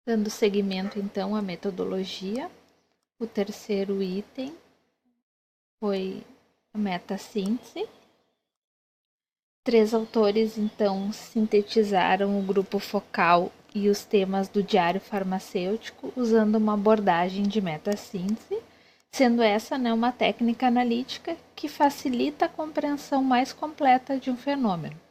Dando seguimento, então, à metodologia, o terceiro item foi a metassíntese. 3 autores, então, sintetizaram o grupo focal e os temas do diário farmacêutico usando uma abordagem de metassíntese, sendo essa uma técnica analítica que facilita a compreensão mais completa de um fenômeno.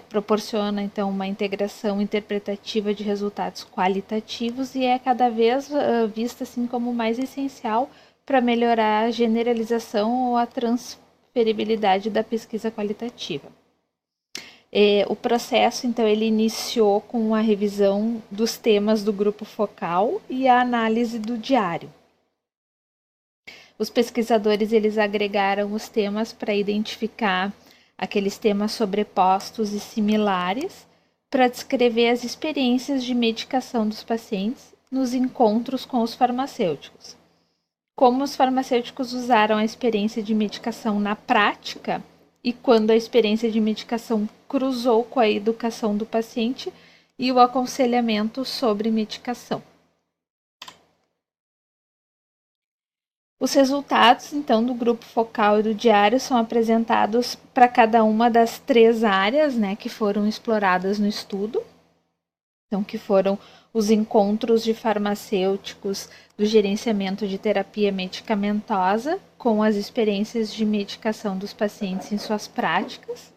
Proporciona, então, uma integração interpretativa de resultados qualitativos e é cada vez vista assim como mais essencial para melhorar a generalização ou a transferibilidade da pesquisa qualitativa. O processo, então, ele iniciou com a revisão dos temas do grupo focal e a análise do diário. Os pesquisadores, eles agregaram os temas para identificar aqueles temas sobrepostos e similares para descrever as experiências de medicação dos pacientes nos encontros com os farmacêuticos. Como os farmacêuticos usaram a experiência de medicação na prática e quando a experiência de medicação cruzou com a educação do paciente e o aconselhamento sobre medicação. Os resultados, então, do grupo focal e do diário são apresentados para cada uma das 3 áreas, que foram exploradas no estudo. Então, que foram os encontros de farmacêuticos do gerenciamento de terapia medicamentosa com as experiências de medicação dos pacientes em suas práticas.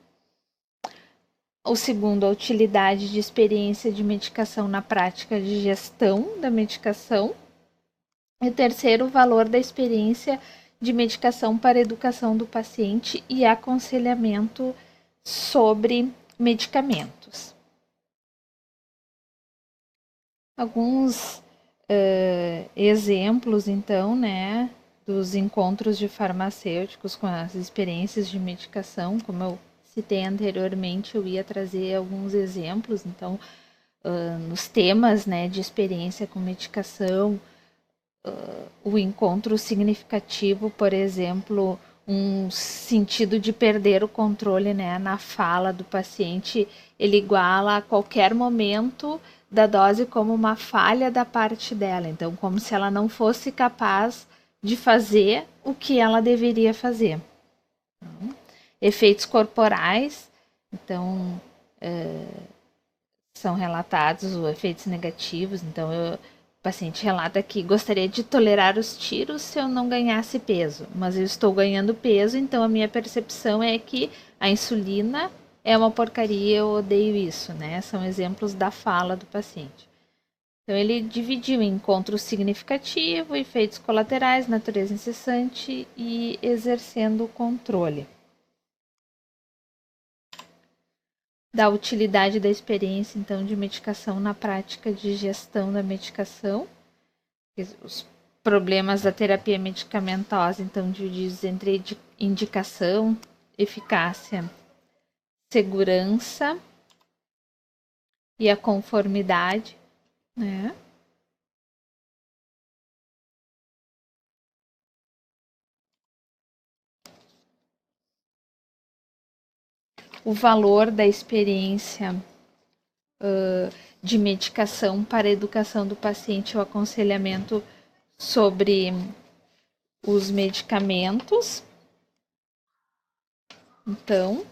O segundo, a utilidade de experiência de medicação na prática de gestão da medicação. E o terceiro, o valor da experiência de medicação para a educação do paciente e aconselhamento sobre medicamentos. Alguns exemplos, então, dos encontros de farmacêuticos com as experiências de medicação. Como eu citei anteriormente, eu ia trazer alguns exemplos, então, nos temas, de experiência com medicação, o encontro significativo, por exemplo, um sentido de perder o controle na fala do paciente, ele iguala a qualquer momento da dose como uma falha da parte dela, então como se ela não fosse capaz de fazer o que ela deveria fazer. Efeitos corporais, então são relatados os efeitos negativos, então o paciente relata que gostaria de tolerar os tiros se eu não ganhasse peso, mas eu estou ganhando peso, então a minha percepção é que a insulina é uma porcaria, eu odeio isso, São exemplos da fala do paciente. Então ele dividiu em encontro significativo, efeitos colaterais, natureza incessante e exercendo o controle. Da utilidade da experiência, então, de medicação na prática de gestão da medicação. Os problemas da terapia medicamentosa, então, divididos entre indicação, eficácia, segurança e a conformidade, O valor da experiência de medicação para a educação do paciente, o aconselhamento sobre os medicamentos. Então,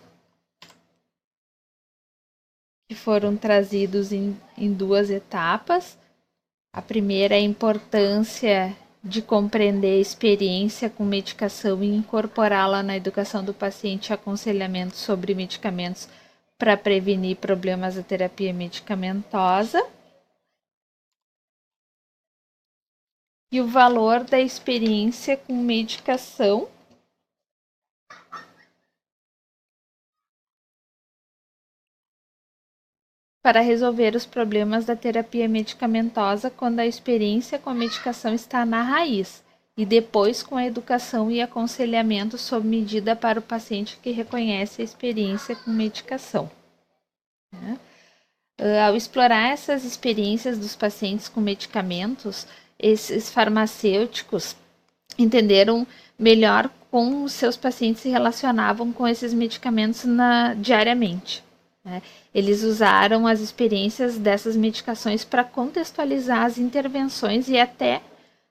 que foram trazidos em 2 etapas. A primeira é a importância de compreender a experiência com medicação e incorporá-la na educação do paciente e aconselhamento sobre medicamentos para prevenir problemas da terapia medicamentosa. E o valor da experiência com medicação para resolver os problemas da terapia medicamentosa quando a experiência com a medicação está na raiz, e depois com a educação e aconselhamento sob medida para o paciente que reconhece a experiência com medicação. Ao explorar essas experiências dos pacientes com medicamentos, esses farmacêuticos entenderam melhor como os seus pacientes se relacionavam com esses medicamentos diariamente. né? Eles usaram as experiências dessas medicações para contextualizar as intervenções e até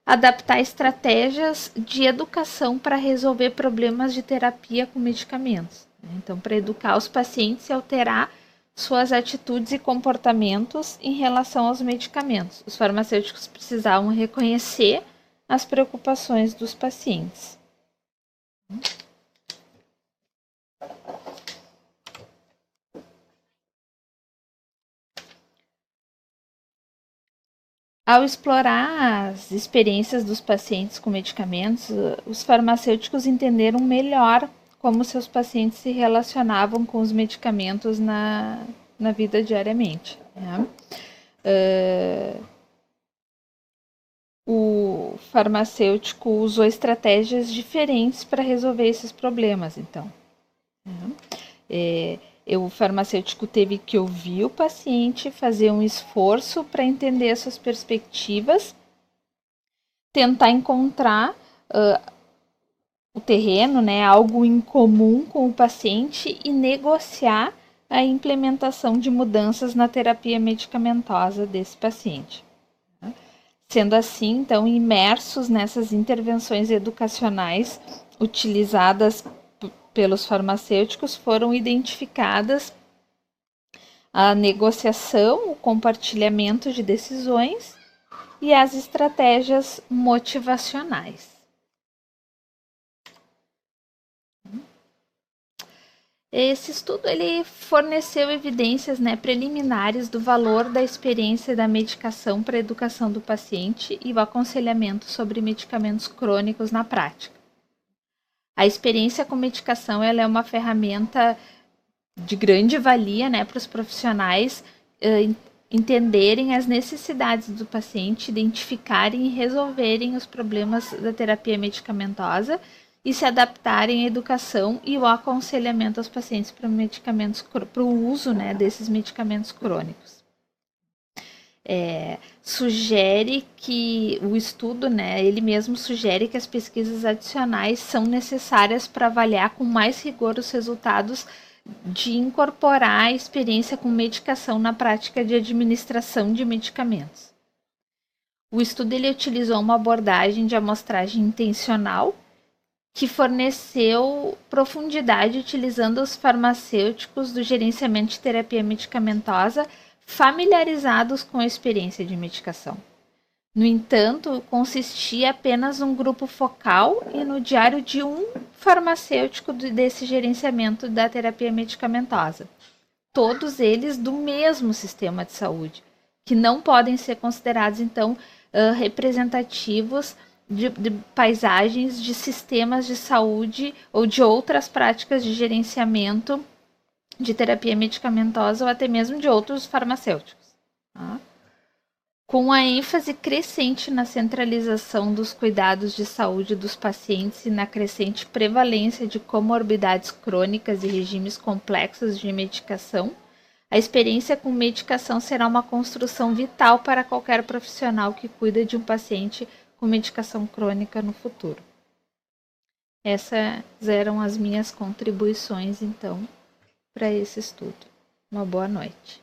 adaptar estratégias de educação para resolver problemas de terapia com medicamentos. Então, para educar os pacientes e alterar suas atitudes e comportamentos em relação aos medicamentos. Os farmacêuticos precisavam reconhecer as preocupações dos pacientes. Ao explorar as experiências dos pacientes com medicamentos, os farmacêuticos entenderam melhor como seus pacientes se relacionavam com os medicamentos na vida diariamente. Né? O farmacêutico usou estratégias diferentes para resolver esses problemas, então. O farmacêutico teve que ouvir o paciente, fazer um esforço para entender as suas perspectivas, tentar encontrar o terreno, né, algo em comum com o paciente e negociar a implementação de mudanças na terapia medicamentosa desse paciente. Sendo assim, então, imersos nessas intervenções educacionais utilizadas pelos farmacêuticos, foram identificadas a negociação, o compartilhamento de decisões e as estratégias motivacionais. Esse estudo ele forneceu evidências, né, preliminares do valor da experiência da medicação para a educação do paciente e o aconselhamento sobre medicamentos crônicos na prática. A experiência com medicação ela é uma ferramenta de grande valia, né, para os profissionais entenderem as necessidades do paciente, identificarem e resolverem os problemas da terapia medicamentosa e se adaptarem à educação e o aconselhamento aos pacientes para o uso, né, desses medicamentos crônicos. Sugere que o estudo, né, ele mesmo sugere que as pesquisas adicionais são necessárias para avaliar com mais rigor os resultados de incorporar a experiência com medicação na prática de administração de medicamentos. O estudo ele utilizou uma abordagem de amostragem intencional que forneceu profundidade utilizando os farmacêuticos do gerenciamento de terapia medicamentosa familiarizados com a experiência de medicação. No entanto, consistia apenas um grupo focal e no diário de um farmacêutico desse gerenciamento da terapia medicamentosa. Todos eles do mesmo sistema de saúde, que não podem ser considerados, então, representativos de paisagens de sistemas de saúde ou de outras práticas de gerenciamento de terapia medicamentosa ou até mesmo de outros farmacêuticos. Tá? Com a ênfase crescente na centralização dos cuidados de saúde dos pacientes e na crescente prevalência de comorbidades crônicas e regimes complexos de medicação, a experiência com medicação será uma construção vital para qualquer profissional que cuida de um paciente com medicação crônica no futuro. Essas eram as minhas contribuições, então, para esse estudo. Uma boa noite.